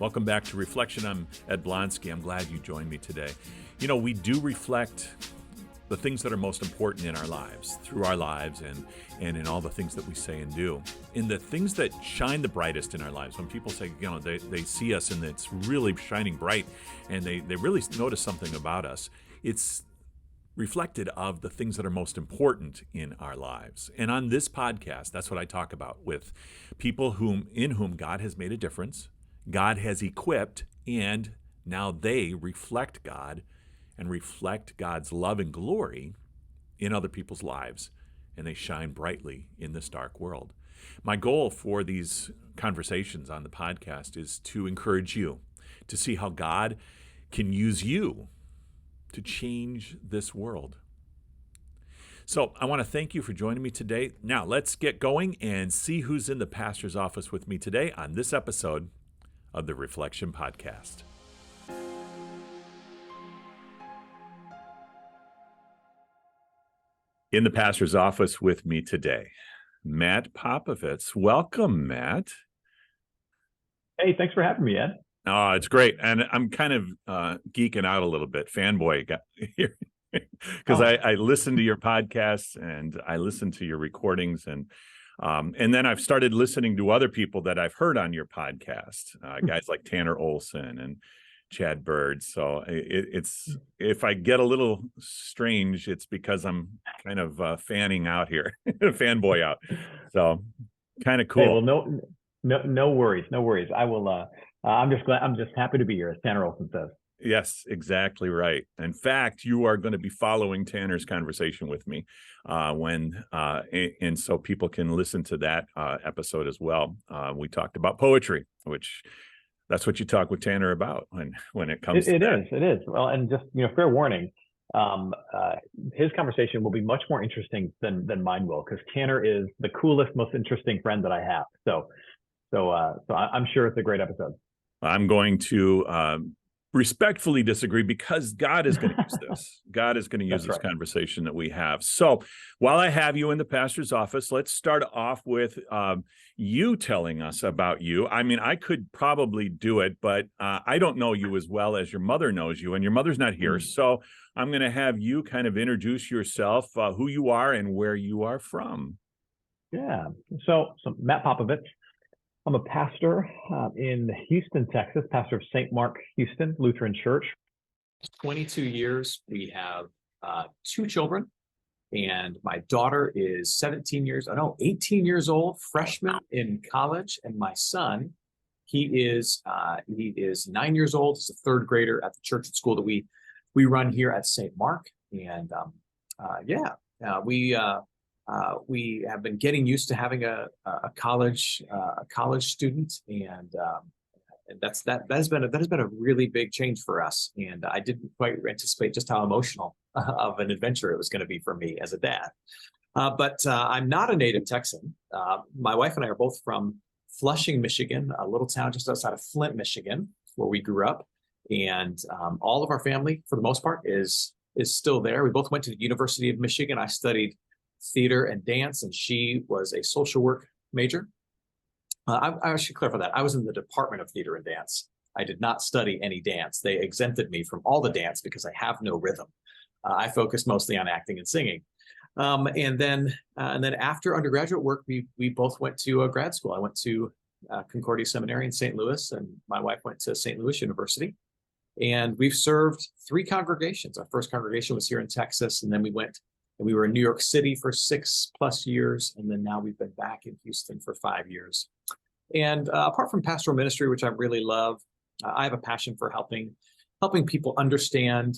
Welcome back to Reflection. I'm Ed Blonsky. I'm glad you joined me today. You know, we do reflect the things that are most important in our lives, through our lives and in all the things that we say and do. In the things that shine the brightest in our lives, when people say, you know, they see us and it's really shining bright and they really notice something about us, it's reflected of the things that are most important in our lives. And on this podcast, that's what I talk about with people in whom God has made a difference, God has equipped, and now they reflect God and reflect God's love and glory in other people's lives, and they shine brightly in this dark world. My goal for these conversations on the podcast is to encourage you to see how God can use you to change this world. So I want to thank you for joining me today. Now let's get going and see who's in the pastor's office with me today on this episode of the Reflection Podcast. In the pastor's office with me today, Matt Popovits. Welcome, Matt. Hey, thanks for having me, Ed. Oh, it's great. And I'm kind of geeking out a little bit, fanboy here, because I listen to your podcasts and I listen to your recordings, and then I've started listening to other people that I've heard on your podcast, guys like Tanner Olson and Chad Bird. So it's if I get a little strange, it's because I'm kind of fanning out here, fanboy out. So kind of cool. Hey, well, no worries. I will. I'm just happy to be here, as Tanner Olson says. Yes, exactly right. In fact, you are going to be following Tanner's conversation with me and so people can listen to that episode as well. We talked about poetry, which that's what you talk with Tanner about when it comes to that. It is. Well, and just, fair warning, his conversation will be much more interesting than mine will, because Tanner is the coolest, most interesting friend that I have. So I'm sure it's a great episode. I'm going to respectfully disagree, because God is going to use this. God is going to use this conversation that we have. So while I have you in the pastor's office, let's start off with you telling us about you. I mean, I could probably do it, but I don't know you as well as your mother knows you, and your mother's not here. So I'm going to have you kind of introduce yourself, who you are and where you are from. Yeah. So Matt Popovits. I'm a pastor in Houston, Texas, pastor of St. Mark Houston Lutheran Church. 22 years. We have 2 children, and my daughter is 18 years old, freshman in college. And my son, he is 9 years old. He's a third grader at the church and school that we run here at St. Mark. And we have been getting used to having a college student, and that has been a really big change for us. And I didn't quite anticipate just how emotional of an adventure it was going to be for me as a dad. But I'm not a native Texan. My wife and I are both from Flushing, Michigan, a little town just outside of Flint, Michigan, where we grew up. And all of our family, for the most part, is still there. We both went to the University of Michigan. I studied theater and dance, and she was a social work major. I should clarify that. I was in the Department of Theater and Dance. I did not study any dance. They exempted me from all the dance because I have no rhythm. I focused mostly on acting and singing. And then after undergraduate work, we both went to grad school. I went to Concordia Seminary in St. Louis, and my wife went to St. Louis University. And we've served 3 congregations. Our first congregation was here in Texas, and then we were in New York City for 6+ years, and then now we've been back in Houston for 5 years. And apart from pastoral ministry, which I really love, I have a passion for helping people understand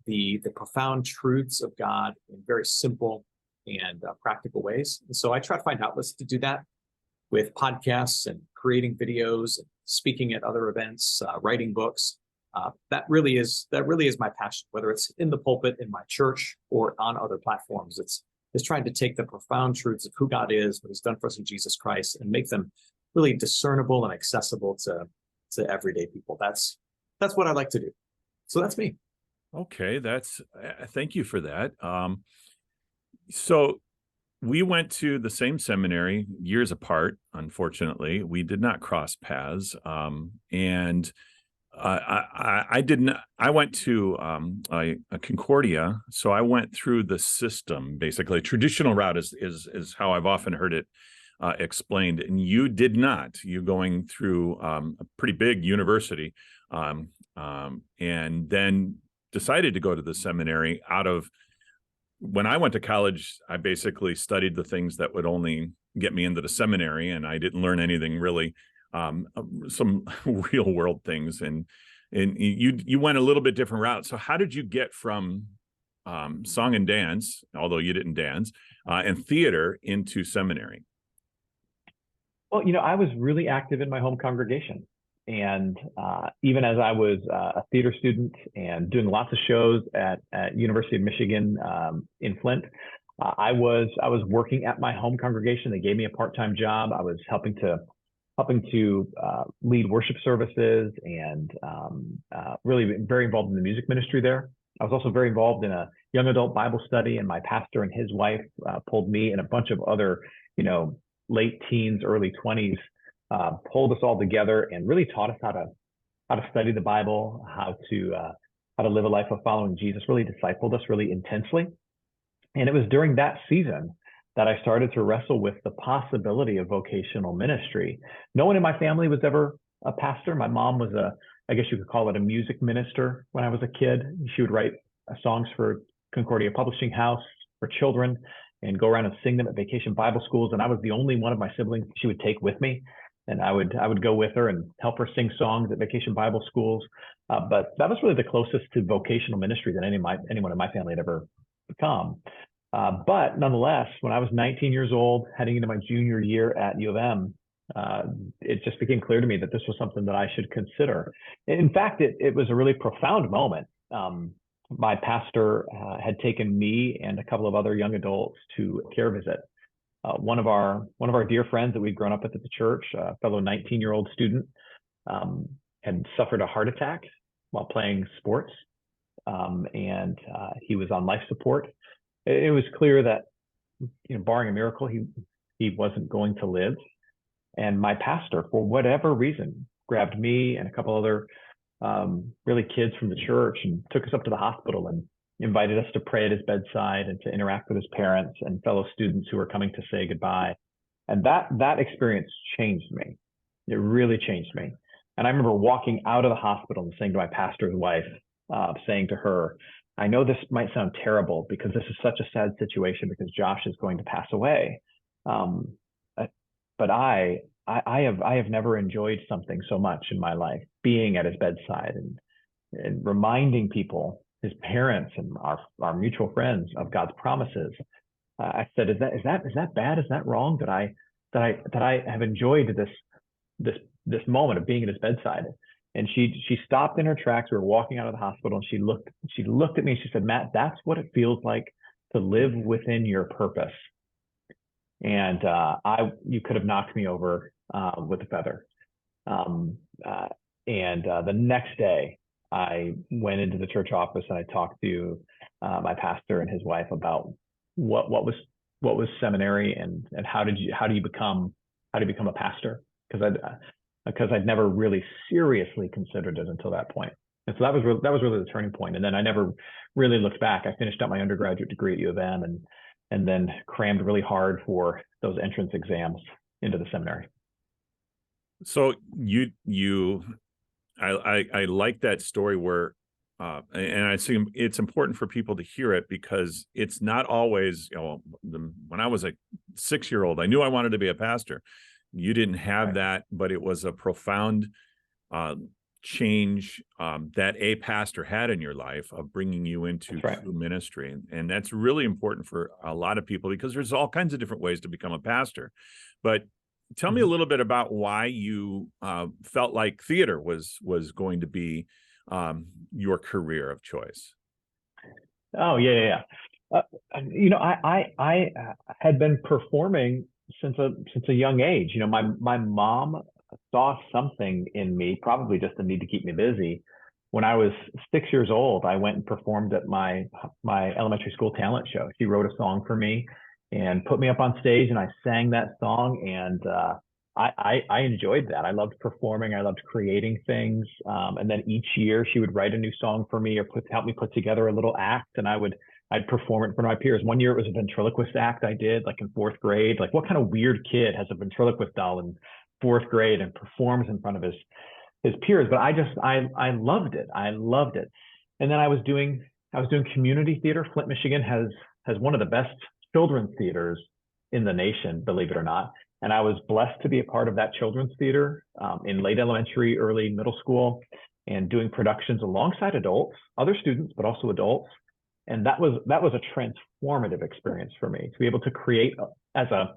the profound truths of God in very simple and practical ways. And so I try to find outlets to do that with podcasts and creating videos, and speaking at other events, writing books. That really is my passion, whether it's in the pulpit, in my church, or on other platforms. It's trying to take the profound truths of who God is, what He's done for us in Jesus Christ, and make them really discernible and accessible to everyday people. That's what I like to do. So that's me. Okay, thank you for that. So we went to the same seminary years apart. Unfortunately, we did not cross paths. And I didn't. I went to a Concordia, so I went through the system. Basically, traditional route is how I've often heard it explained. And you did not. You going through a pretty big university, and then decided to go to the seminary out of. When I went to college, I basically studied the things that would only get me into the seminary, and I didn't learn anything really, some real world things. And you went a little bit different route. So how did you get from song and dance, although you didn't dance, and theater into seminary? Well, I was really active in my home congregation. And even as I was a theater student and doing lots of shows at University of Michigan in Flint, I was working at my home congregation. They gave me a part-time job. I was helping to lead worship services and really very involved in the music ministry there. I was also very involved in a young adult Bible study, and my pastor and his wife pulled me and a bunch of other, late teens, early 20s. Pulled us all together and really taught us how to study the Bible, how to live a life of following Jesus. Really discipled us really intensely. And it was during that season that I started to wrestle with the possibility of vocational ministry. No one in my family was ever a pastor. My mom was I guess you could call it a music minister when I was a kid. She would write songs for Concordia Publishing House for children and go around and sing them at vacation Bible schools. And I was the only one of my siblings she would take with me. And I would go with her and help her sing songs at vacation Bible schools. But that was really the closest to vocational ministry that anyone in my family had ever become. But nonetheless, when I was 19 years old, heading into my junior year at U of M, it just became clear to me that this was something that I should consider. In fact, it was a really profound moment. My pastor had taken me and a couple of other young adults to a care visit. One of our dear friends that we'd grown up with at the church, a fellow 19-year-old student, had suffered a heart attack while playing sports, and he was on life support. It was clear that, barring a miracle, he wasn't going to live. And my pastor, for whatever reason, grabbed me and a couple other really kids from the church and took us up to the hospital and invited us to pray at his bedside and to interact with his parents and fellow students who were coming to say goodbye. And that experience changed me. It really changed me. And I remember walking out of the hospital and saying to my pastor's wife, saying to her, I know this might sound terrible because this is such a sad situation because Josh is going to pass away. But I have never enjoyed something so much in my life, being at his bedside and reminding people, his parents and our mutual friends, of God's promises. I said, is that bad? Is that wrong that I have enjoyed this moment of being at his bedside? And she stopped in her tracks. We were walking out of the hospital, and she looked at me and she said, Matt, that's what it feels like to live within your purpose. And you could have knocked me over with a feather. And the next day, I went into the church office and I talked to my pastor and his wife about what was seminary and how do you become a pastor, because I'd never really seriously considered it until that point. And so that was really the turning point. And then I never really looked back. I finished up my undergraduate degree at U of M and then crammed really hard for those entrance exams into the seminary. So I like that story where, and I see it's important for people to hear it because it's not always, when I was a 6-year-old, I knew I wanted to be a pastor. You didn't have Right. that, but it was a profound change that a pastor had in your life of bringing you into Right. true ministry. And that's really important for a lot of people because there's all kinds of different ways to become a pastor. But tell me a little bit about why you felt like theater was going to be your career of choice. Oh, yeah. I had been performing since a young age. My mom saw something in me, probably just a need to keep me busy. When I was 6 years old, I went and performed at my elementary school talent show. She wrote a song for me, and put me up on stage, and I sang that song, and I enjoyed that. I loved performing. I loved creating things. And then each year she would write a new song for me or help me put together a little act, and I'd perform it in front of my peers. One year it was a ventriloquist act I did, like in fourth grade. Like, what kind of weird kid has a ventriloquist doll in fourth grade and performs in front of his peers? But I loved it. I loved it. And then I was doing community theater. Flint, Michigan has one of the best children's theaters in the nation, believe it or not. And I was blessed to be a part of that children's theater in late elementary, early middle school, and doing productions alongside adults, other students, but also adults. And that was a transformative experience for me, to be able to create as a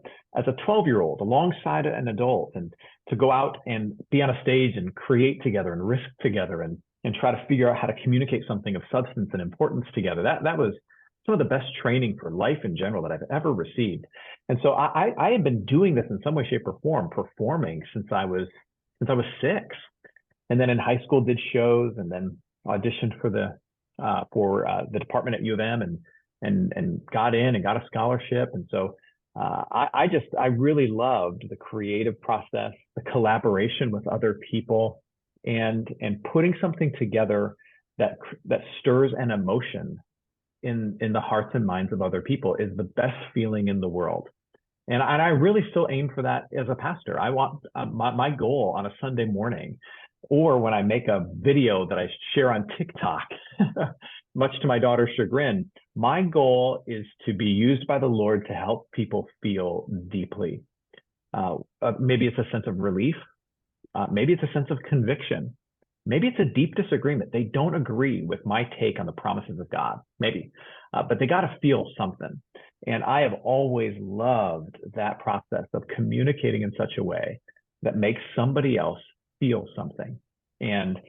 12-year-old alongside an adult, and to go out and be on a stage and create together and risk together and try to figure out how to communicate something of substance and importance together. That was some of the best training for life in general that I've ever received. And so I have been doing this in some way, shape, or form, performing since I was 6. And then in high school did shows, and then auditioned for the department at U of M, and got in and got a scholarship. And so I really loved the creative process, the collaboration with other people, and putting something together that stirs an emotion in the hearts and minds of other people is the best feeling in the world. And I really still aim for that as a pastor. I want my goal on a Sunday morning, or when I make a video that I share on TikTok, much to my daughter's chagrin, my goal is to be used by the Lord to help people feel deeply. Maybe it's a sense of relief. Maybe it's a sense of conviction. Maybe it's a deep disagreement. They don't agree with my take on the promises of God, maybe, but they got to feel something. And I have always loved that process of communicating in such a way that makes somebody else feel something. And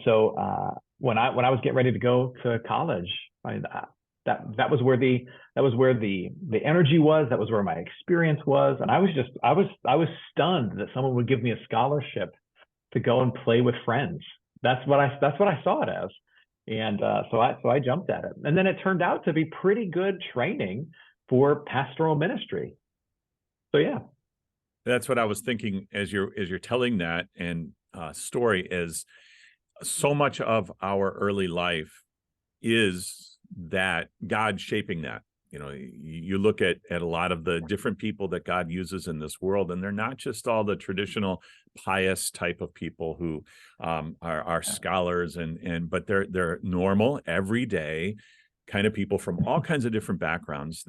so when I was getting ready to go to college, that was where the energy was. That was where my experience was. And I was stunned that someone would give me a scholarship to go and play with friends. That's what I saw it as. And so I jumped at it. And then it turned out to be pretty good training for pastoral ministry. So yeah. That's what I was thinking as you're telling that and story, is so much of our early life is that God shaping that. You know, you look at a lot of the different people that God uses in this world, and they're not just all the traditional pious type of people who are scholars, but they're normal, everyday kind of people from all kinds of different backgrounds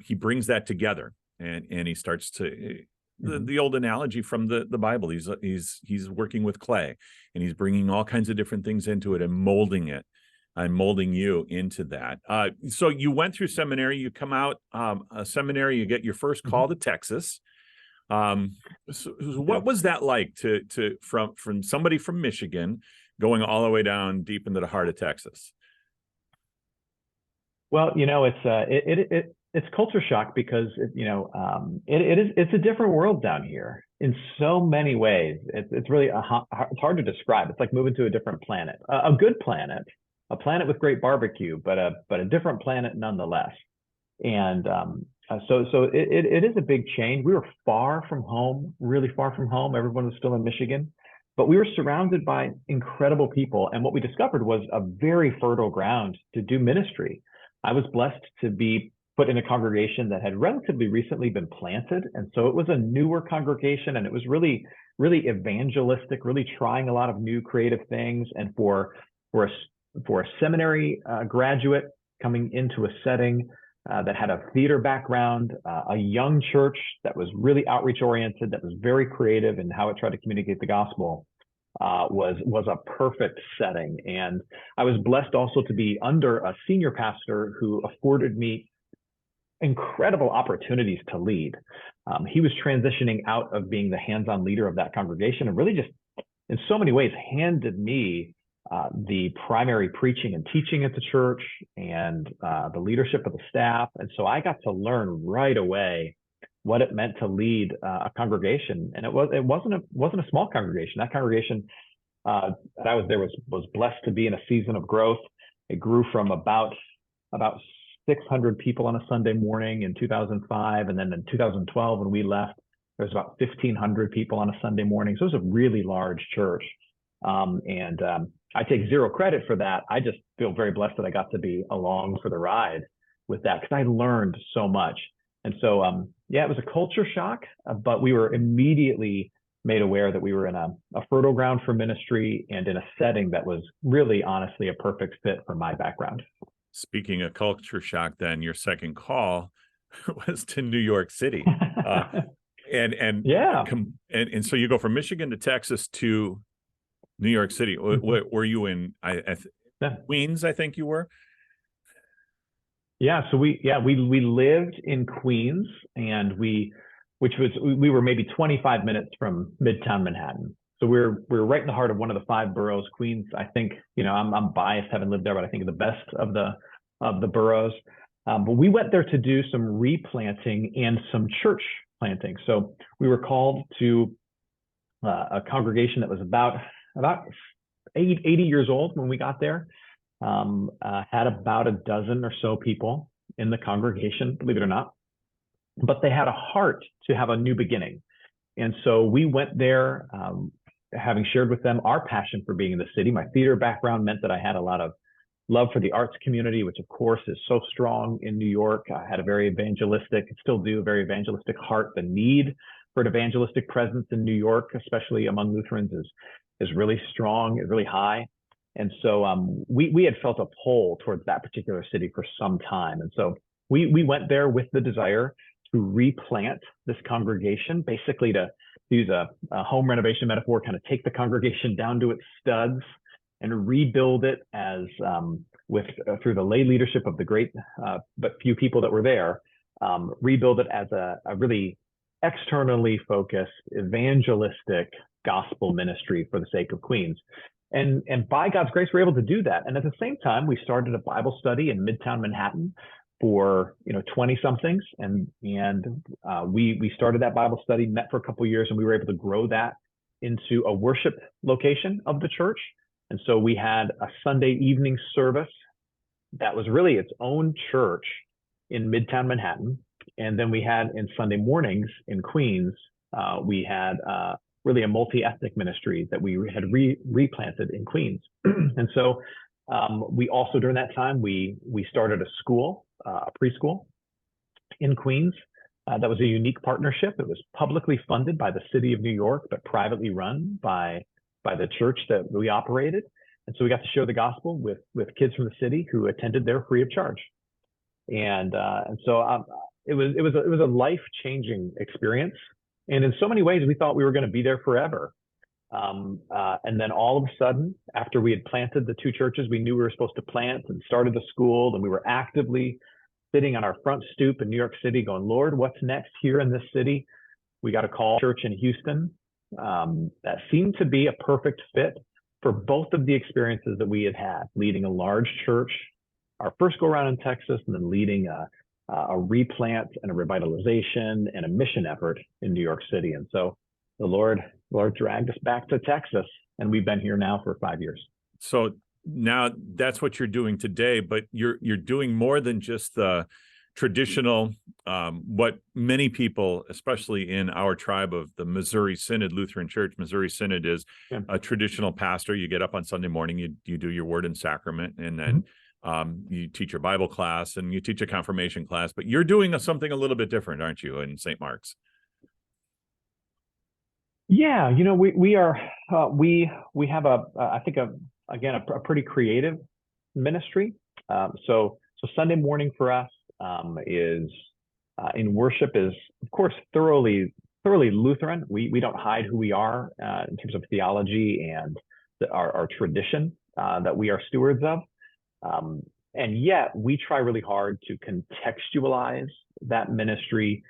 he brings that together, and he starts to the old analogy from the Bible. He's working with clay, and he's bringing all kinds of different things into it and molding it. I'm molding you into that. So you went through seminary, you come out a seminary, you get your first call to Texas. So what was that like from somebody from Michigan going all the way down deep into the heart of Texas? Well, it's culture shock, because it's a different world down here in so many ways. It's really it's hard to describe. It's like moving to a different planet, a good planet. A planet with great barbecue, but a different planet nonetheless. And so it is a big change. We were far from home, really far from home. Everyone was still in Michigan, but we were surrounded by incredible people. And what we discovered was a very fertile ground to do ministry. I was blessed to be put in a congregation that had relatively recently been planted. And so it was a newer congregation, and it was really, really evangelistic, really trying a lot of new creative things. And for a seminary graduate coming into a setting that had a theater background, a young church that was really outreach oriented, that was very creative in how it tried to communicate the gospel, was a perfect setting. And I was blessed also to be under a senior pastor who afforded me incredible opportunities to lead. He was transitioning out of being the hands-on leader of that congregation, and really just in so many ways handed me the primary preaching and teaching at the church, and the leadership of the staff. And so I got to learn right away what it meant to lead a congregation. And it wasn't a small congregation. That congregation that I was there was blessed to be in a season of growth. It grew from about 600 people on a Sunday morning in 2005. And then in 2012, when we left, there was about 1,500 people on a Sunday morning. So it was a really large church. I take zero credit for that. I just feel very blessed that I got to be along for the ride with that because I learned so much. And so, it was a culture shock, but we were immediately made aware that we were in a fertile ground for ministry and in a setting that was really, honestly, a perfect fit for my background. Speaking of culture shock, then your second call was to New York City. And so you go from Michigan to Texas to New York City. Were you in Queens? I think you were. Yeah. So we lived in Queens, and we were maybe 25 minutes from Midtown Manhattan. So we're right in the heart of one of the 5 boroughs. Queens, I think, I'm biased having lived there, but I think the best of the boroughs. But we went there to do some replanting and some church planting. So we were called to a congregation that was about 80 years old when we got there. Had about a dozen or so people in the congregation, believe it or not, but they had a heart to have a new beginning. And so we went there, having shared with them our passion for being in the city. My theater background meant that I had a lot of love for the arts community, which of course is so strong in New York. I had a very evangelistic, still do, a very evangelistic heart. The need for an evangelistic presence in New York, especially among Lutherans, is really strong, is really high. And so we had felt a pull towards that particular city for some time. And so we went there with the desire to replant this congregation, basically to use a home renovation metaphor, kind of take the congregation down to its studs and rebuild it as through the lay leadership of the great but few people that were there, rebuild it as a really externally focused evangelistic gospel ministry for the sake of Queens. And by God's grace, we're able to do that. And at the same time, we started a Bible study in Midtown Manhattan for 20 somethings, and we started that Bible study, met for a couple of years, and we were able to grow that into a worship location of the church. And so we had a Sunday evening service that was really its own church in Midtown Manhattan, and then we had in Sunday mornings in Queens, we had really a multi-ethnic ministry that we had replanted in Queens. And so we also, during that time, we started a school, a preschool in Queens. That was a unique partnership. It was publicly funded by the city of New York, but privately run by the church that we operated. And so we got to share the gospel with kids from the city who attended there free of charge. And so it was a life-changing experience. And in so many ways, we thought we were going to be there forever. And then all of a sudden, after we had planted the 2 churches we knew we were supposed to plant and started the school, and we were actively sitting on our front stoop in New York City going, Lord, what's next here in this city? We got a call church in Houston that seemed to be a perfect fit for both of the experiences that we had, leading a large church, our first go around in Texas, and then leading a replant and a revitalization and a mission effort in New York City. And so the Lord dragged us back to Texas, and we've been here now for 5 years. So now that's what you're doing today, but you're doing more than just the traditional, what many people, especially in our tribe of the Missouri Synod Lutheran Church, Missouri Synod is a traditional pastor. You get up on Sunday morning, you do your word and sacrament, and then you teach your Bible class and you teach a confirmation class, but you're doing something a little bit different, aren't you, in St. Mark's? Yeah, we are, we have I think a pretty creative ministry. So Sunday morning for us is in worship is, of course, thoroughly Lutheran. We don't hide who we are in terms of theology and our tradition that we are stewards of. And yet we try really hard to contextualize that ministry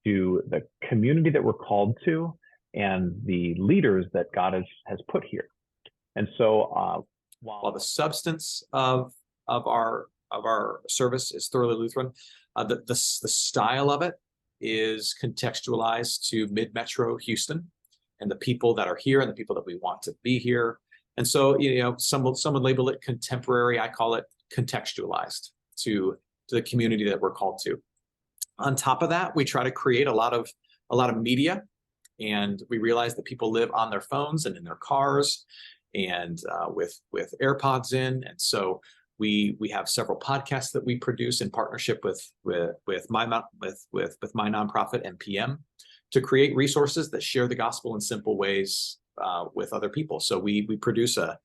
to the community that we're called to and the leaders that God has put here. And so while the substance of our service is thoroughly Lutheran, the style of it is contextualized to mid-metro Houston and the people that are here and the people that we want to be here. And so, some would label it contemporary. I call it contextualized to the community that we're called to. On top of that, we try to create a lot of media, and we realize that people live on their phones and in their cars and with AirPods in, and so we have several podcasts that we produce in partnership with my nonprofit MPM to create resources that share the gospel in simple ways with other people. So we produce a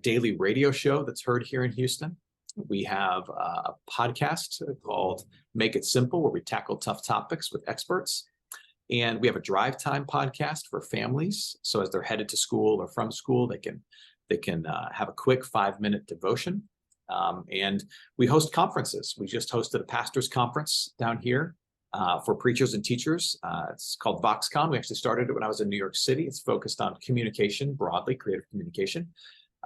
daily radio show that's heard here in Houston. We have a podcast called Make It Simple, where we tackle tough topics with experts. And we have a drive time podcast for families. So as they're headed to school or from school, they can have a quick 5-minute devotion. And we host conferences. We just hosted a pastor's conference down here for preachers and teachers. It's called VoxCon. We actually started it when I was in New York City. It's focused on communication broadly, creative communication.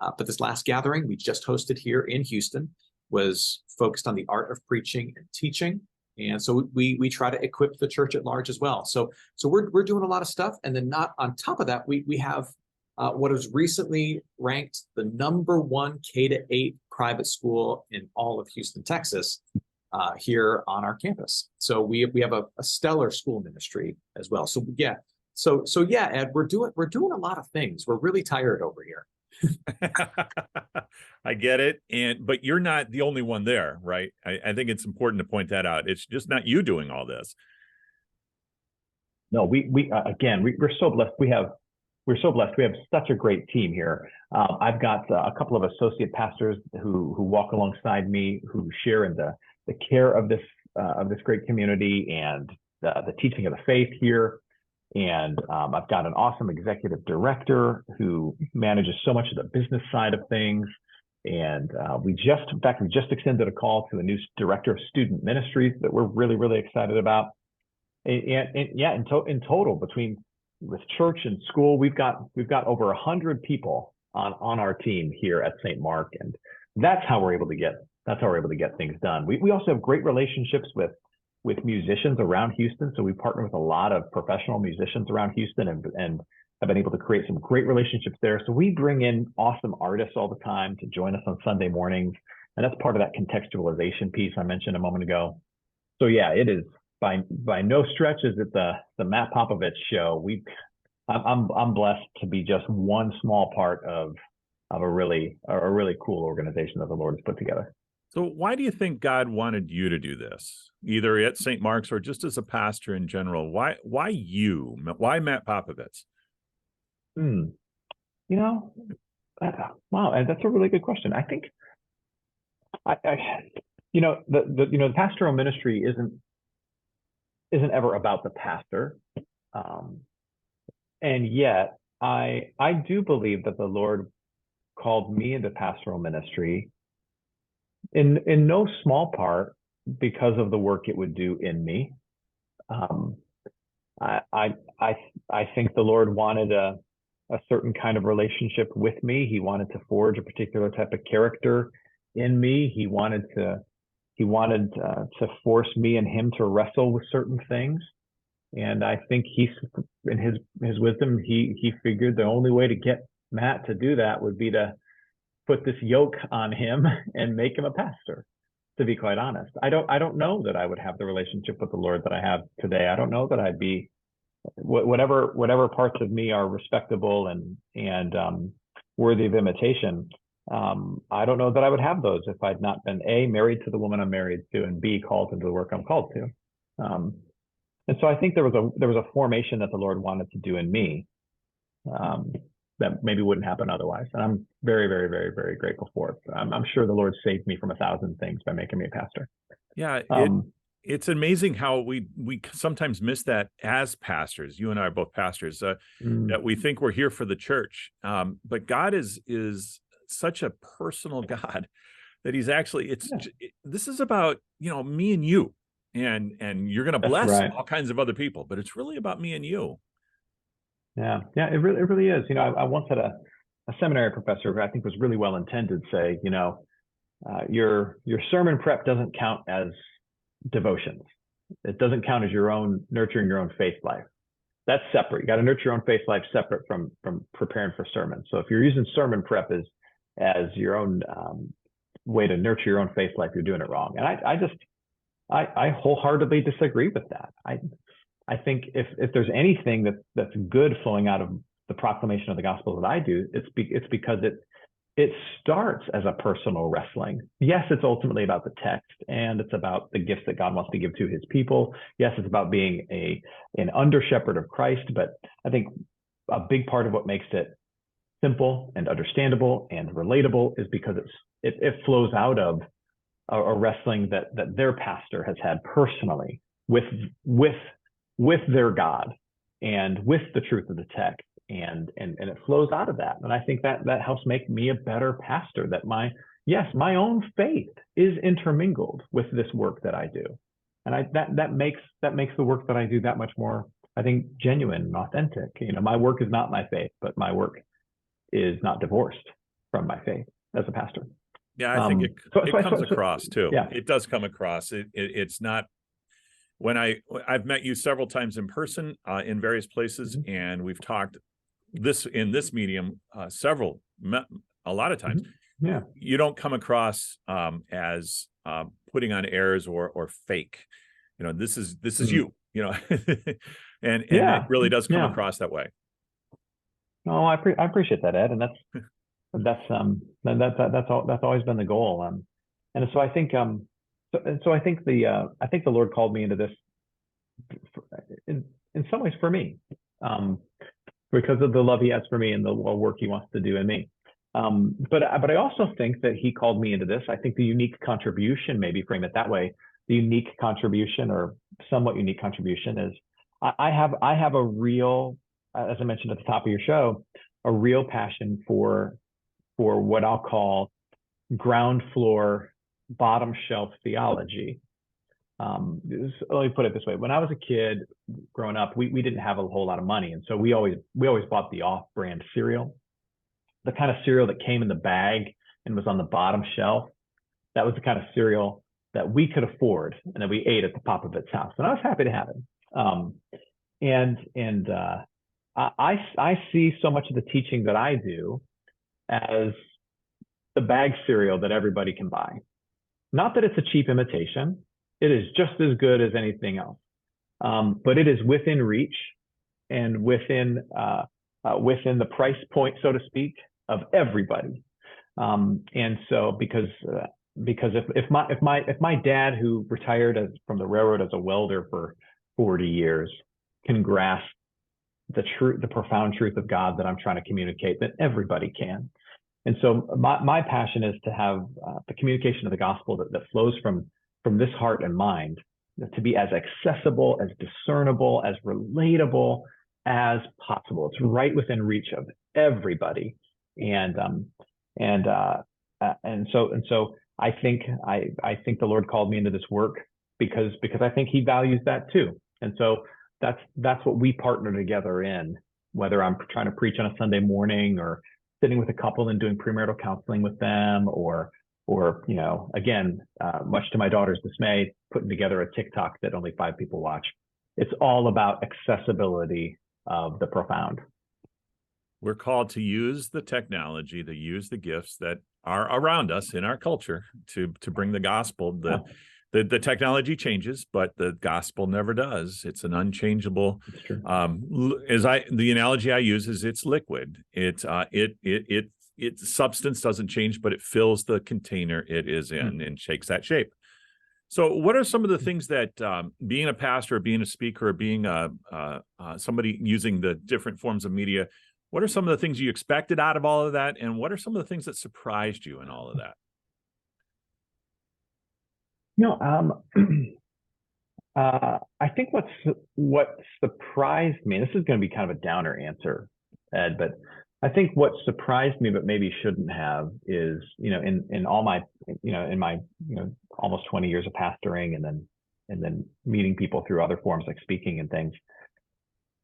But this last gathering we just hosted here in Houston was focused on the art of preaching and teaching. And so we try to equip the church at large as well. So we're doing a lot of stuff. And then not on top of that, we have what was recently ranked the #1 K-8 private school in all of Houston, Texas, here on our campus. So we have a stellar school ministry as well. So yeah, Ed, we're doing a lot of things. We're really tired over here. I get it. But you're not the only one there, right? I think it's important to point that out. It's just not you doing all this. No, we're so blessed. We're so blessed. We have such a great team here. I've got a couple of associate pastors who walk alongside me, who share in the care of this great community and the teaching of the faith here. And I've got an awesome executive director who manages so much of the business side of things. And we just extended a call to a new director of student ministries that we're really, really excited about. In total, with church and school, we've got over 100 people on our team here at St. Mark, and that's how we're able to get things done. We also have great relationships with musicians around Houston. So we partner with a lot of professional musicians around Houston and have been able to create some great relationships there. So we bring in awesome artists all the time to join us on Sunday mornings. And that's part of that contextualization piece I mentioned a moment ago. So yeah, it is by no stretch is it the Matt Popovits show. I'm blessed to be just one small part of a really cool organization that the Lord has put together. So why do you think God wanted you to do this, either at St. Mark's or just as a pastor in general? Why you? Why Matt Popovits? Wow, and that's a really good question. I think, the pastoral ministry isn't ever about the pastor, and yet I do believe that the Lord called me into pastoral ministry in no small part because of the work it would do in me. I think the Lord wanted a certain kind of relationship with me. He wanted to forge a particular type of character in me. He wanted to force me and him to wrestle with certain things. And I think in his wisdom, he figured the only way to get Matt to do that would be to put this yoke on him and make him a pastor, to be quite honest. I don't know that I would have the relationship with the Lord that I have today. I don't know that I'd be whatever parts of me are respectable and worthy of imitation. I don't know that I would have those if I'd not been A, married to the woman I'm married to, and B, called into the work I'm called to. And so I think there was a formation that the Lord wanted to do in me that maybe wouldn't happen otherwise. And I'm very, very, very, very grateful for it. I'm sure the Lord saved me from 1,000 things by making me a pastor. Yeah, it's amazing how we sometimes miss that as pastors. You and I are both pastors, that we think we're here for the church. But God is such a personal God that he's actually, this is about, me and you, and you're going to bless all kinds of other people, but it's really about me and you. Yeah, it really is. I once had a seminary professor who I think was really well intended say, your sermon prep doesn't count as devotions. It doesn't count as nurturing your own faith life. That's separate. You got to nurture your own faith life separate from preparing for sermons. So if you're using sermon prep as your own way to nurture your own faith life, you're doing it wrong. And I wholeheartedly disagree with that. I think if there's anything that's good flowing out of the proclamation of the gospel that I do, it's because it starts as a personal wrestling. Yes, it's ultimately about the text, and it's about the gifts that God wants to give to his people. Yes, it's about being an under shepherd of Christ, but I think a big part of what makes it simple and understandable and relatable is because it flows out of a wrestling that their pastor has had personally with their God and with the truth of the text, and it flows out of that. And I think that helps make me a better pastor, that my own faith is intermingled with this work that I do. And that makes the work that I do that much more, I think, genuine and authentic. My work is not my faith, but my work is not divorced from my faith as a pastor. Yeah, I think it comes across too. Yeah. It does come across. It's not, when I've met you several times in person in various places, Mm-hmm. and we've talked in this medium a lot of times. Mm-hmm. Yeah, you don't come across as putting on airs or fake. This is Mm-hmm. you. And it really does come across that way. No, I appreciate that, Ed, and that's always been the goal. And so I think I think the Lord called me into this in some ways for me, because of the love he has for me and the work he wants to do in me. But I also think that he called me into this. I think the unique contribution, maybe frame it that way, the unique contribution or somewhat unique contribution is I have a real, as I mentioned at the top of your show, a real passion for what I'll call ground floor, bottom shelf theology. Let me put it this way: when I was a kid growing up, we didn't have a whole lot of money, and so we always bought the off-brand cereal, the kind of cereal that came in the bag and was on the bottom shelf. That was the kind of cereal that we could afford and that we ate at the Popovits house, and I was happy to have it. I see so much of the teaching that I do as the bag cereal that everybody can buy. Not that it's a cheap imitation. It is just as good as anything else. But it is within reach and within the price point, so to speak, of everybody. And so because if my dad, who retired from the railroad as a welder for 40 years, can grasp the profound truth of God that I'm trying to communicate, then everybody can. And so my passion is to have the communication of the gospel that flows from this heart and mind to be as accessible, as discernible, as relatable as possible. It's right within reach of everybody. And so I think the Lord called me into this work because I think he values that too. And so that's what we partner together in, whether I'm trying to preach on a Sunday morning or sitting with a couple and doing premarital counseling with them, or again, much to my daughter's dismay, putting together a TikTok that only 5 people watch. It's all about accessibility of the profound. We're called to use the technology, to use the gifts that are around us in our culture to bring the gospel. The technology changes, but the gospel never does. It's an unchangeable. It's true. The analogy I use is it's liquid. Its substance doesn't change, but it fills the container it is in and shakes that shape. So what are some of the things that being a pastor, or being a speaker, or being somebody using the different forms of media, what are some of the things you expected out of all of that? And what are some of the things that surprised you in all of that? I think what surprised me, this is going to be kind of a downer answer, Ed, but I think what surprised me, but maybe shouldn't have, is, in all my, in my, almost 20 years of pastoring and then meeting people through other forms like speaking and things,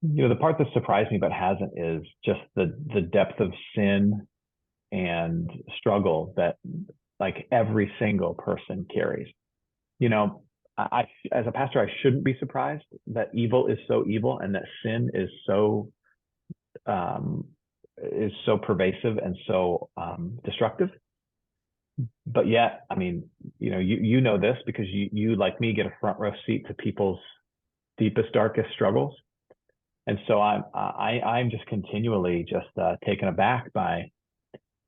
the part that surprised me but hasn't is just the depth of sin and struggle that like every single person carries. I as a pastor, I shouldn't be surprised that evil is so evil and that sin is so pervasive and so destructive. but yet, I mean, you know this because you like me get a front row seat to people's deepest, darkest struggles. And so I'm just continually just taken aback by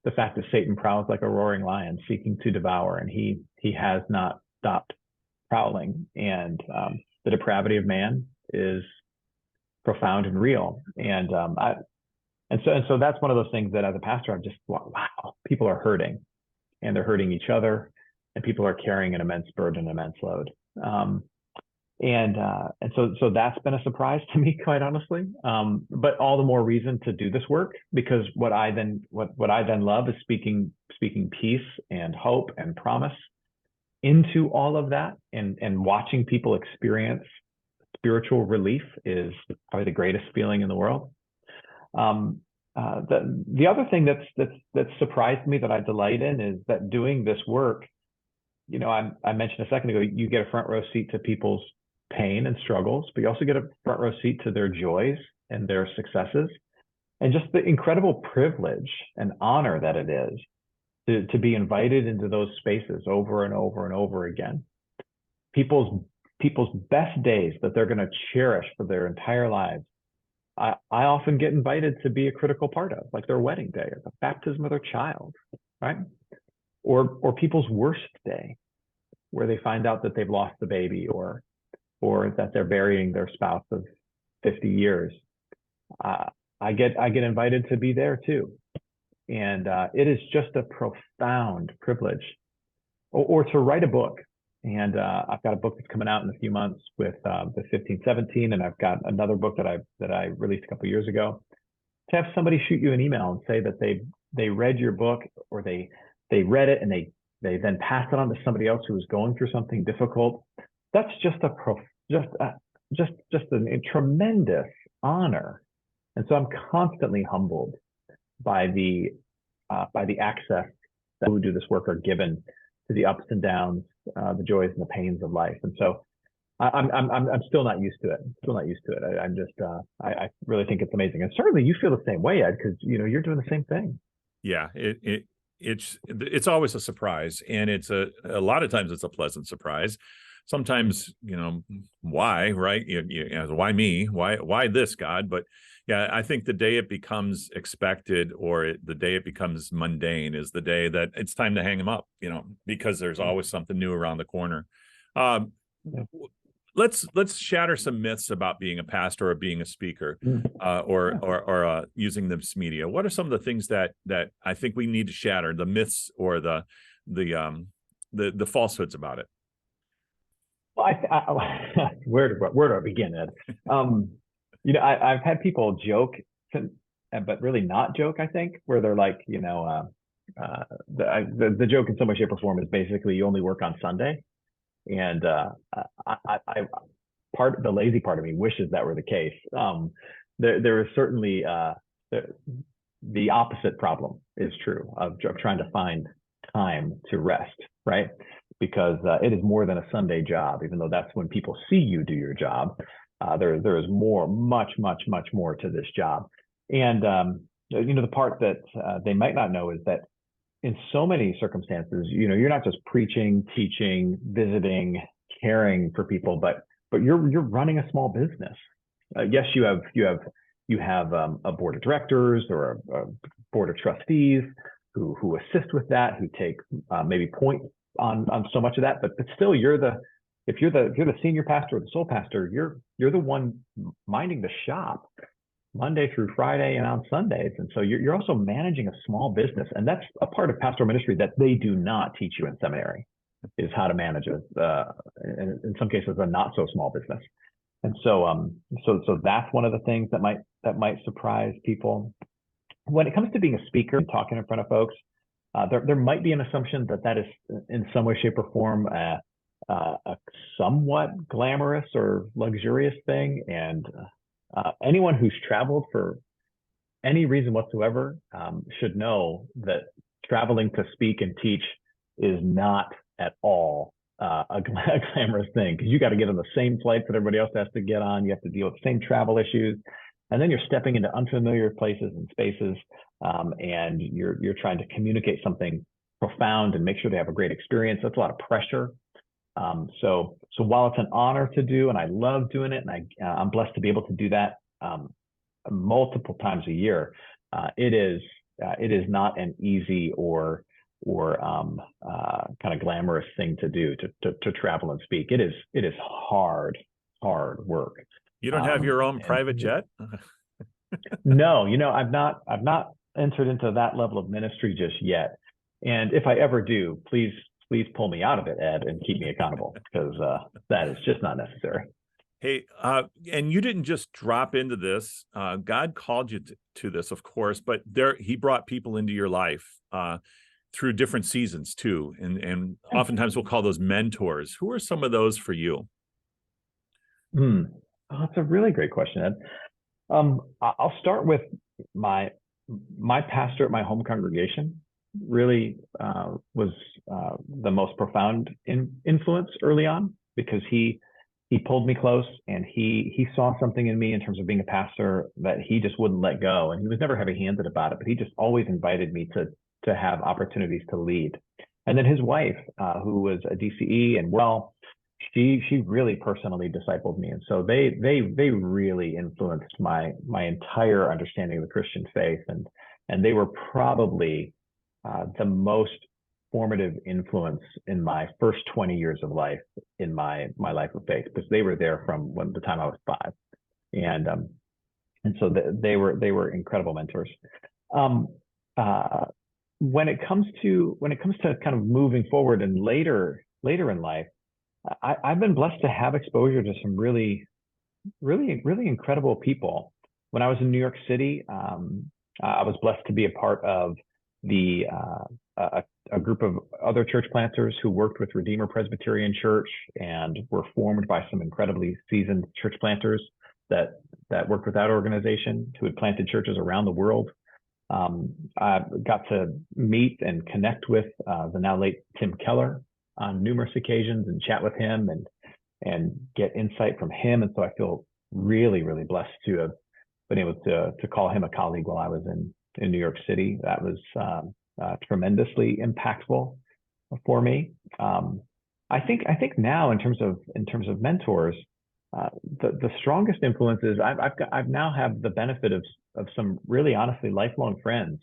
the fact that Satan prowls like a roaring lion, seeking to devour, and he has not stopped prowling. And the depravity of man is profound and real. And so that's one of those things that as a pastor, I'm just wow, people are hurting, and they're hurting each other, and people are carrying an immense burden, an immense load. And so that's been a surprise to me, quite honestly. But all the more reason to do this work, because what I then love is speaking peace and hope and promise into all of that, and watching people experience spiritual relief is probably the greatest feeling in the world. The other thing that's surprised me that I delight in is that doing this work, I mentioned a second ago, you get a front row seat to people's pain and struggles, but you also get a front row seat to their joys and their successes, and just the incredible privilege and honor that it is to be invited into those spaces over and over and over again. People's best days that they're going to cherish for their entire lives, I often get invited to be a critical part of, like their wedding day or the baptism of their child, right? Or people's worst day, where they find out that they've lost the baby, or that they're burying their spouse of 50 years. I get invited to be there too. And it is just a profound privilege. Or to write a book. And I've got a book that's coming out in a few months with the 1517, and I've got another book that I released a couple of years ago. To have somebody shoot you an email and say that they read your book, or they read it and they then passed it on to somebody else who was going through something difficult, that's just a tremendous honor. And so I'm constantly humbled by the access that who do this work are given to the ups and downs, the joys and the pains of life. And so I'm still not used to it. I really think it's amazing. And certainly you feel the same way, Ed, because you're doing the same thing. Yeah, it's always a surprise, and it's a lot of times it's a pleasant surprise. Sometimes, why, right? Why me? Why this, God? But yeah, I think the day it becomes expected, or the day it becomes mundane, is the day that it's time to hang him up, because there's always something new around the corner. Let's shatter some myths about being a pastor or being a speaker, or using this media. What are some of the things that I think we need to shatter, the myths or the falsehoods about it? Well, where do I begin, Ed? I've had people joke, but really not joke, I think, where they're like, the joke in some way, shape, or form is basically you only work on Sunday. And the lazy part of me wishes that were the case. There is certainly the opposite problem is true of trying to find time to rest, right? Because it is more than a Sunday job, even though that's when people see you do your job. There is much more to this job. And the part that they might not know is that in so many circumstances, you're not just preaching, teaching, visiting, caring for people, but you're running a small business. Yes, you have a board of directors or a board of trustees who assist with that, who take maybe point on so much of that, but still if you're the senior pastor or the sole pastor, you're the one minding the shop Monday through Friday and on Sundays. And so you're also managing a small business. And that's a part of pastoral ministry that they do not teach you in seminary, is how to manage in some cases, a not so small business. And so that's one of the things that might surprise people. When it comes to being a speaker and talking in front of folks, there might be an assumption that is in some way, shape, or form a somewhat glamorous or luxurious thing. And anyone who's traveled for any reason whatsoever should know that traveling to speak and teach is not at all a glamorous thing, because you got to get on the same flights that everybody else has to get on. You have to deal with the same travel issues, and then you're stepping into unfamiliar places and spaces, and you're trying to communicate something profound and make sure they have a great experience. That's a lot of pressure. So while it's an honor to do, and I love doing it, and I'm blessed to be able to do that multiple times a year, it is not an easy or kind of glamorous thing to do to travel and speak. It is hard work. You don't have your own private jet? No, I've not entered into that level of ministry just yet. And if I ever do, please pull me out of it, Ed, and keep me accountable, because that is just not necessary. Hey, and you didn't just drop into this. God called you to this, of course, but he brought people into your life through different seasons too. And oftentimes we'll call those mentors. Who are some of those for you? Oh, that's a really great question, Ed. I'll start with my pastor at my home congregation. Really was the most profound influence early on, because he pulled me close, and he saw something in me in terms of being a pastor that he just wouldn't let go. And he was never heavy-handed about it, but he just always invited me to have opportunities to lead. And then his wife, who was a DCE, and she really personally discipled me. And so they really influenced my entire understanding of the Christian faith. And they were probably the most formative influence in my first 20 years of life, in my life of faith, because they were there from the time I was 5. And so they were incredible mentors. When it comes to kind of moving forward and later in life, I've been blessed to have exposure to some really incredible people. When I was in New York City, I was blessed to be a part of a group of other church planters who worked with Redeemer Presbyterian Church and were formed by some incredibly seasoned church planters that worked with that organization, who had planted churches around the world. I got to meet and connect with the now late Tim Keller on numerous occasions and chat with him and get insight from him. And so I feel really, really blessed to have been able to call him a colleague while I was in New York City. That was tremendously impactful for me. I think now in terms of mentors, the strongest influences I've now have the benefit of some really honestly lifelong friends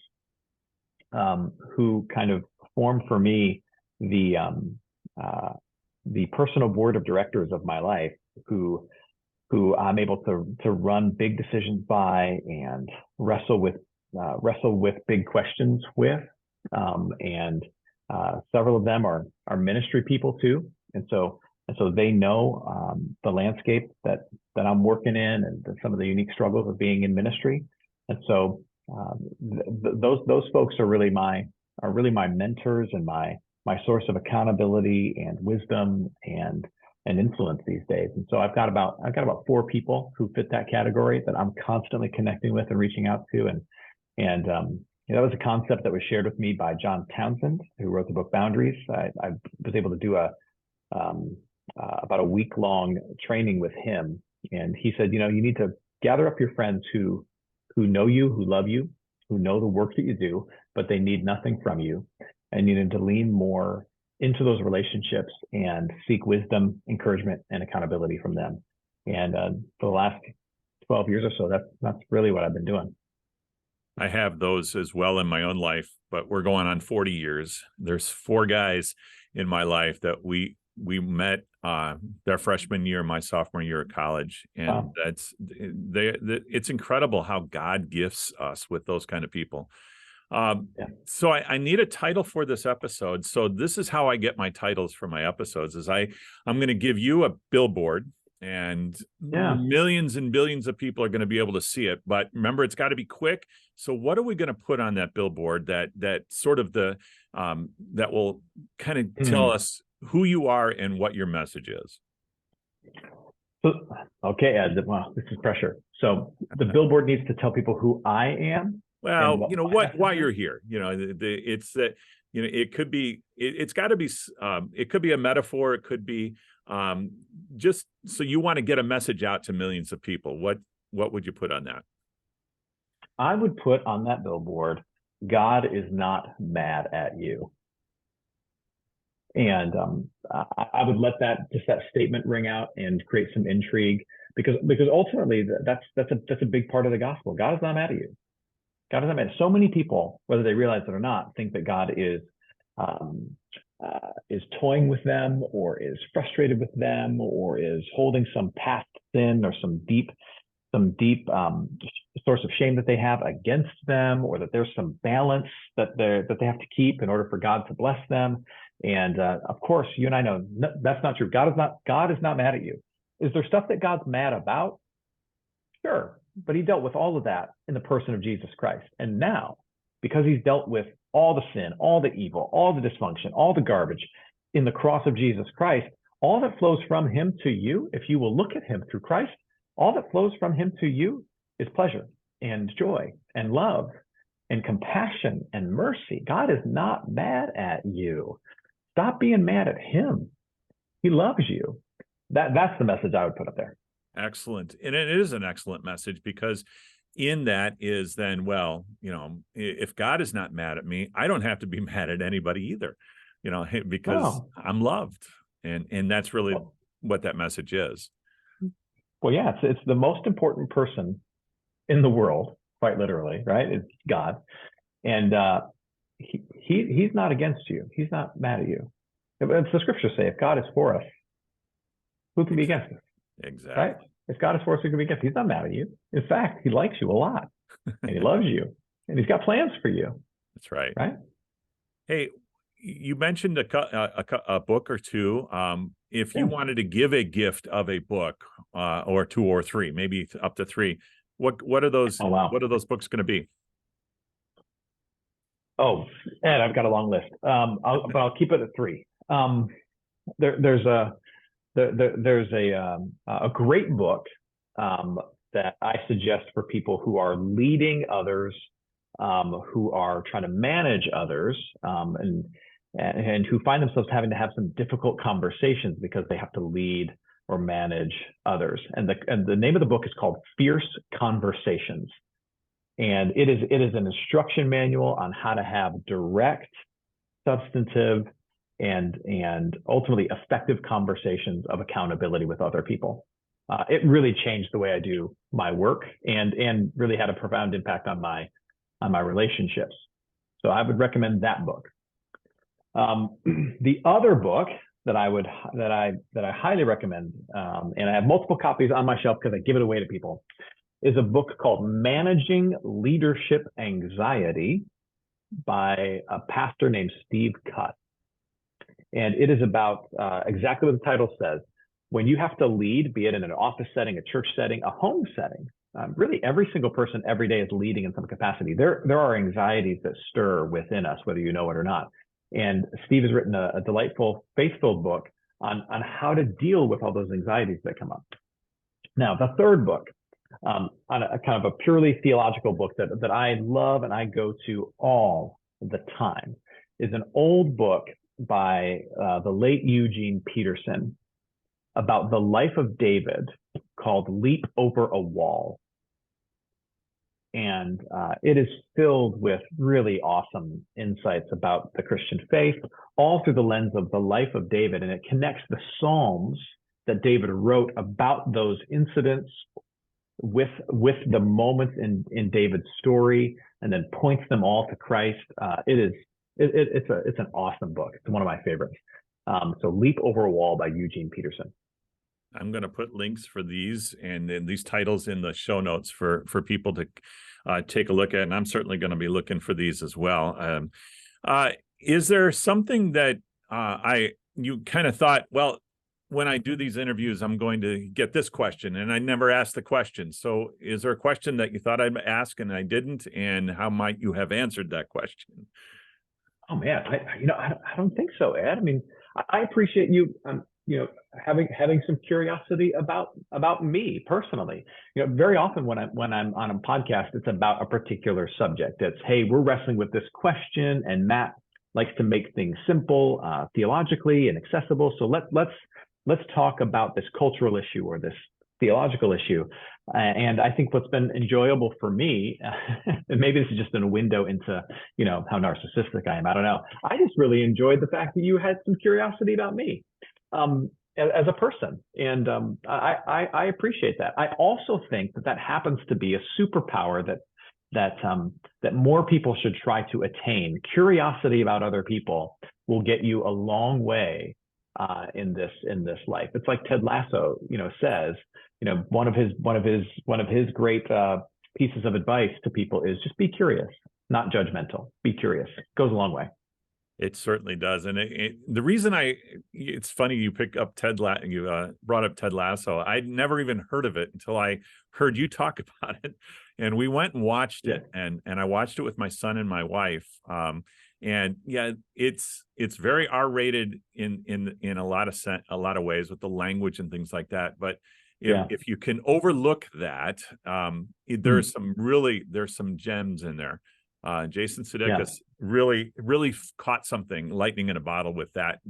who kind of formed for me the personal board of directors of my life, who I'm able to run big decisions by and wrestle with big questions with. And several of them are ministry people too. And so they know the landscape that I'm working in, and some of the unique struggles of being in ministry. And so those folks are really my mentors and my source of accountability and wisdom and influence these days. And so I've got about 4 people who fit that category that I'm constantly connecting with and reaching out to. And that was a concept that was shared with me by John Townsend, who wrote the book Boundaries. I was able to do about a week-long training with him, and he said, you need to gather up your friends who know you, who love you, who know the work that you do, but they need nothing from you, and you need to lean more into those relationships and seek wisdom, encouragement, and accountability from them. And for the last 12 years or so, that's really what I've been doing. I have those as well in my own life, but we're going on 40 years. There's 4 guys in my life that we met their freshman year, my sophomore year at college. And wow. It's incredible how God gifts us with those kind of people. So I need a title for this episode. So this is how I get my titles for my episodes, is I'm going to give you a billboard, and millions and billions of people are going to be able to see it. But remember, it's got to be quick. So what are we going to put on that billboard that sort of that will kind of tell us who you are and what your message is? Okay, Ed. Wow, this is pressure. So the billboard needs to tell people who I am. Well, why you're here. It's that, it could be, it's got to be, it could be a metaphor. It could be just so you want to get a message out to millions of people. What would you put on that? I would put on that billboard, God is not mad at you. And I would let that statement ring out and create some intrigue, because ultimately that's a big part of the gospel. God is not mad at you. God is not mad. So many people, whether they realize it or not, think that God is toying with them, or is frustrated with them, or is holding some past sin or some deep source of shame that they have against them, or that there's some balance that they have to keep in order for God to bless them. And of course, you and I know that's not true. God is not mad at you. Is there stuff that God's mad about? Sure, but he dealt with all of that in the person of Jesus Christ. And now, because he's dealt with all the sin, all the evil, all the dysfunction, all the garbage in the cross of Jesus Christ, all that flows from him to you, if you will look at him through Christ, all that flows from him to you is pleasure and joy and love and compassion and mercy. God is not mad at you. Stop being mad at him. He loves you. That's the message I would put up there. Excellent. And it is an excellent message, because in that is then, well, if God is not mad at me, I don't have to be mad at anybody either, because I'm loved. And that's really what that message is. Well, yeah, it's the most important person in the world, quite literally, right? It's God. And he's not against you. He's not mad at you. It's the scriptures say, if God is for us, who can be against us? Exactly. Right? If God is for us, who can be against us? He's not mad at you. In fact, he likes you a lot, and he loves you, and he's got plans for you. That's right. Right? Hey, you mentioned a book or two. If you wanted to give a gift of a book, or two or three, maybe up to three, what are those? Oh, wow. What are those books going to be? Oh, Ed, I've got a long list. But I'll keep it at three. There's a great book that I suggest for people who are leading others, who are trying to manage others, and who find themselves having to have some difficult conversations because they have to lead or manage others. And the name of the book is called Fierce Conversations. And it is an instruction manual on how to have direct, substantive, and ultimately effective conversations of accountability with other people. It really changed the way I do my work, and really had a profound impact on my relationships. So I would recommend that book. The other book that I highly recommend, and I have multiple copies on my shelf because I give it away to people, is a book called Managing Leadership Anxiety by a pastor named Steve Cuss. And it is about exactly what the title says. When you have to lead, be it in an office setting, a church setting, a home setting, really every single person every day is leading in some capacity. There are anxieties that stir within us, whether you know it or not. And Steve has written a delightful, faith-filled book on how to deal with all those anxieties that come up. Now, the third book, on a kind of a purely theological book that I love and I go to all the time, is an old book by the late Eugene Peterson about the life of David, called Leap Over a Wall. And it is filled with really awesome insights about the Christian faith, all through the lens of the life of David. And it connects the Psalms that David wrote about those incidents with the moments in David's story, and then points them all to Christ. It's an awesome book. It's one of my favorites. So Leap Over a Wall by Eugene Peterson. I'm going to put links for these and these titles in the show notes for people to take a look at. And I'm certainly going to be looking for these as well. Is there something that you kind of thought, well, when I do these interviews, I'm going to get this question, and I never asked the question. So is there a question that you thought I'd ask and I didn't? And how might you have answered that question? Oh man, I don't think so, Ed. I mean, I appreciate you, having some curiosity about me personally. Very often when I'm on a podcast, it's about a particular subject. It's, hey, we're wrestling with this question, and Matt likes to make things simple, theologically and accessible. So let's talk about this cultural issue or this theological issue. And I think what's been enjoyable for me, and maybe this is just a window into, how narcissistic I am. I don't know. I just really enjoyed the fact that you had some curiosity about me as a person. And I appreciate that. I also think that happens to be a superpower that more people should try to attain. Curiosity about other people will get you a long way in this life. It's like Ted Lasso, says, one of his great pieces of advice to people is just be curious, not judgmental. Be curious. It goes a long way. It certainly does. And the reason it's funny you pick up you brought up Ted Lasso. I'd never even heard of it until I heard you talk about it. And we went and watched it, and I watched it with my son and my wife. And yeah, it's very R-rated in a lot of ways with the language and things like that. But if you can overlook that, there's some gems in there. Jason Sudeikis really caught something, lightning in a bottle with that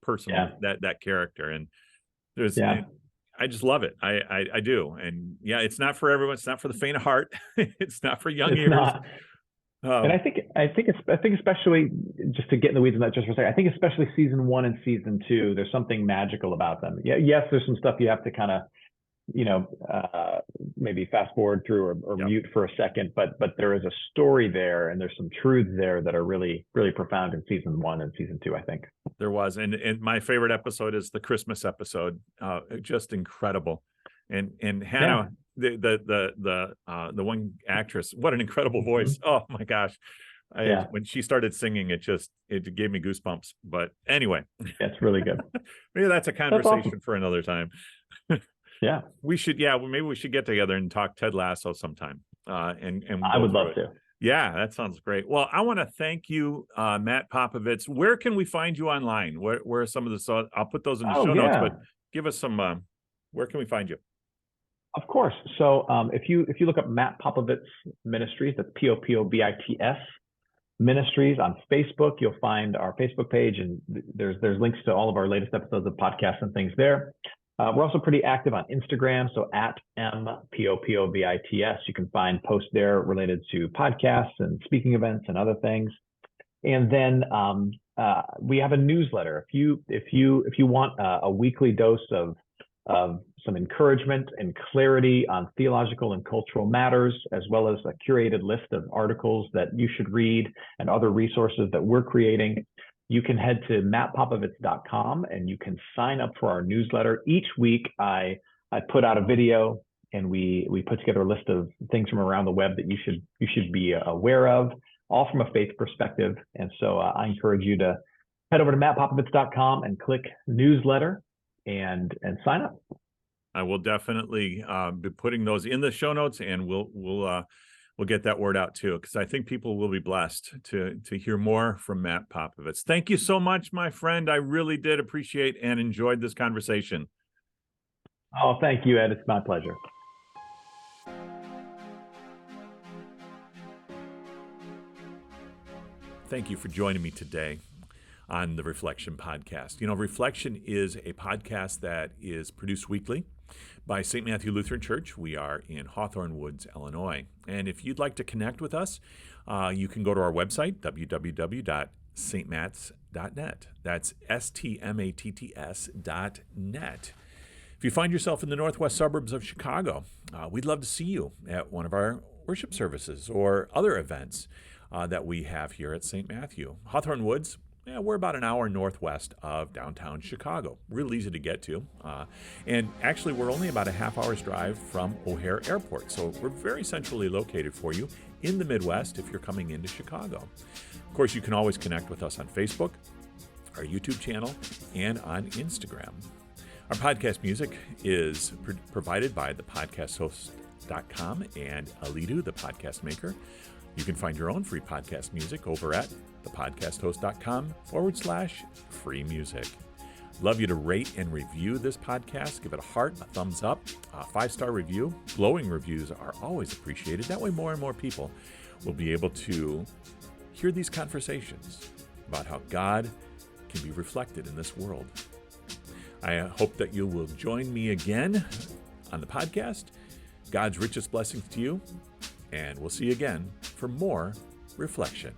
person, that character. And I just love it. I do. And it's not for everyone. It's not for the faint of heart. It's not for young ears. And I think especially, just to get in the weeds on that just for a second, I think especially season 1 and season 2, there's something magical about them. Yes, there's some stuff you have to kind of, maybe fast forward through or mute for a second, but there is a story there, and there's some truths there that are really, really profound in season 1 and season 2, I think. There was. And my favorite episode is the Christmas episode. Just incredible. And Hannah, the one actress, what an incredible voice. Oh my gosh. When she started singing, it gave me goosebumps. But anyway, it's really good. Maybe that's a conversation for another time. Yeah, we should. Yeah, maybe we should get together and talk Ted Lasso sometime. And I would love to. Yeah, that sounds great. Well, I want to thank you, Matt Popovits. Where can we find you online? Where are some of the? I'll put those in the show notes. But give us some. Where can we find you? Of course. So if you look up Matt Popovits Ministries, that's Popovits Ministries on Facebook, you'll find our Facebook page, and there's links to all of our latest episodes of podcasts and things there. We're also pretty active on Instagram, so at MPOPOVITS. You can find posts there related to podcasts and speaking events and other things. And then we have a newsletter. If you want a weekly dose of some encouragement and clarity on theological and cultural matters, as well as a curated list of articles that you should read and other resources that we're creating, you can head to mattpopovits.com and you can sign up for our newsletter. Each week, I put out a video, and we put together a list of things from around the web that you should be aware of, all from a faith perspective. And so I encourage you to head over to mattpopovits.com and click newsletter and sign up. I will definitely be putting those in the show notes, and we'll get that word out too, because I think people will be blessed to hear more from Matt Popovits. Thank you so much, my friend. I really did appreciate and enjoyed this conversation. Oh, thank you, Ed. It's my pleasure. Thank you for joining me today on the Reflection Podcast. Reflection is a podcast that is produced weekly by St. Matthew Lutheran Church. We are in Hawthorne Woods, Illinois. And if you'd like to connect with us, you can go to our website, www.stmatts.net. That's STMATTS.net. If you find yourself in the northwest suburbs of Chicago, we'd love to see you at one of our worship services or other events that we have here at St. Matthew. Hawthorne Woods, we're about an hour northwest of downtown Chicago. Real easy to get to. And actually, we're only about a half hour's drive from O'Hare Airport. So we're very centrally located for you in the Midwest if you're coming into Chicago. Of course, you can always connect with us on Facebook, our YouTube channel, and on Instagram. Our podcast music is provided by the Podcast Host.com and Alitu, the podcast maker. You can find your own free podcast music over at thepodcasthost.com/free music. Love you to rate and review this podcast. Give it a heart, a thumbs up, a 5-star review. Glowing reviews are always appreciated. That way more and more people will be able to hear these conversations about how God can be reflected in this world. I hope that you will join me again on the podcast. God's richest blessings to you, and we'll see you again for more reflection.